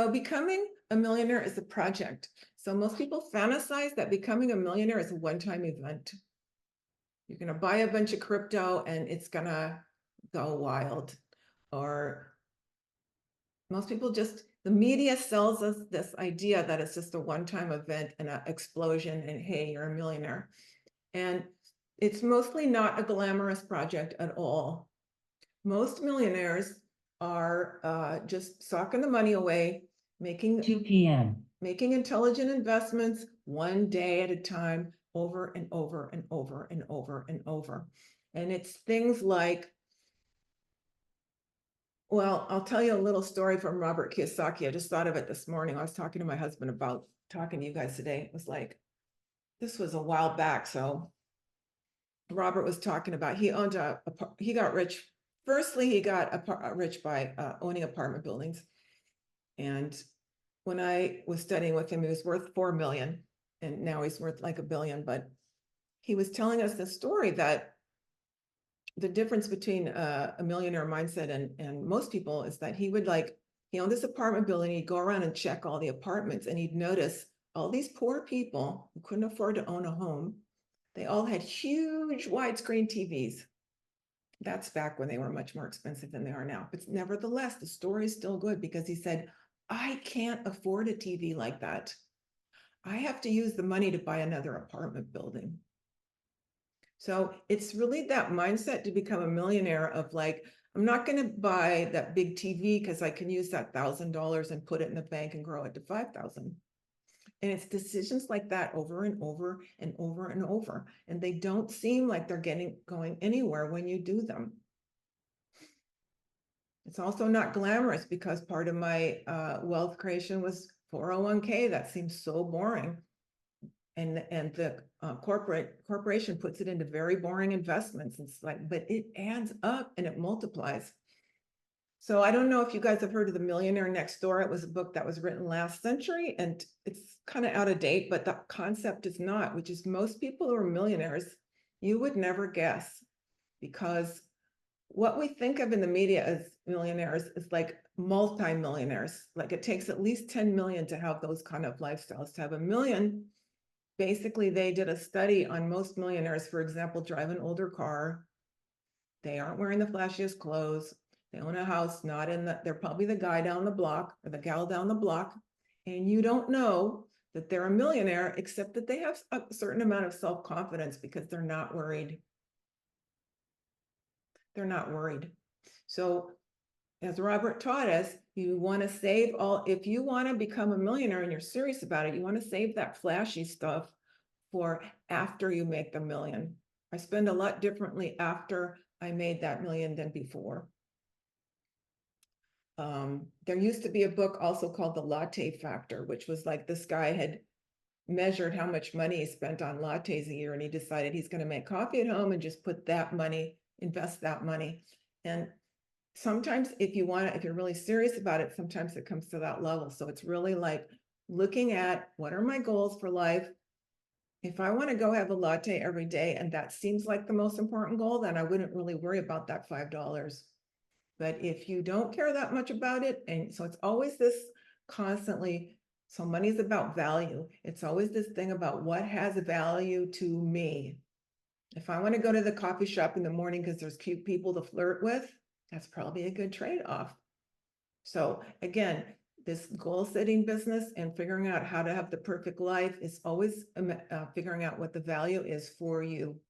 So becoming a millionaire is a project. So most people fantasize that becoming a millionaire is a one-time event. You're going to buy a bunch of crypto and it's going to go wild. Or most people just, the media sells us this idea that it's just a one-time event and an explosion and hey, you're a millionaire. And it's mostly not a glamorous project at all. Most millionaires are just socking the money away, making 2 p.m. making intelligent investments one day at a time, over and over and over and over and over. And it's things like, well, I'll tell you a little story from Robert Kiyosaki. I just thought of it this morning. I was talking to my husband about talking to you guys today. It was like, this was a while back. So Robert was talking about, he got rich. Firstly, he got rich by owning apartment buildings. And when I was studying with him, he was worth 4 million. And now he's worth like $1 billion. But he was telling us the story that the difference between a millionaire mindset and most people is that he owned this apartment building. He'd go around and check all the apartments and he'd notice all these poor people who couldn't afford to own a home. They all had huge widescreen TVs. That's back when they were much more expensive than they are now. But nevertheless, the story is still good because he said, I can't afford a TV like that. I have to use the money to buy another apartment building. So it's really that mindset to become a millionaire of like, I'm not going to buy that big TV because I can use that $1,000 and put it in the bank and grow it to 5,000. And it's decisions like that over and over and over and over. And they don't seem like they're going anywhere when you do them. It's also not glamorous because part of my wealth creation was 401k. That seems so boring. And the corporation puts it into very boring investments. It's like, but it adds up and it multiplies. So I don't know if you guys have heard of The Millionaire Next Door. It was a book that was written last century and it's kind of out of date, but the concept is not, which is most people who are millionaires, you would never guess, because what we think of in the media as millionaires is like multi-millionaires. Like it takes at least 10 million to have those kind of lifestyles. To have $1 million, basically they did a study on most millionaires, for example, drive an older car. They aren't wearing the flashiest clothes. They own a house, they're probably the guy down the block or the gal down the block. And you don't know that they're a millionaire, except that they have a certain amount of self-confidence because they're not worried. They're not worried. So as Robert taught us, you want to save if you want to become a millionaire and you're serious about it, you want to save that flashy stuff for after you make the million. I spend a lot differently after I made that million than before. There used to be a book also called The Latte Factor, which was like this guy had measured how much money he spent on lattes a year, and he decided he's going to make coffee at home and just put that money, invest that money. And sometimes if you're really serious about it, sometimes it comes to that level. So it's really like looking at what are my goals for life. If I want to go have a latte every day and that seems like the most important goal, then I wouldn't really worry about that $5. But if you don't care that much about it, and so it's always this constantly, so money's about value. It's always this thing about what has value to me. If I want to go to the coffee shop in the morning because there's cute people to flirt with, that's probably a good trade-off. So again, this goal setting business and figuring out how to have the perfect life is always figuring out what the value is for you.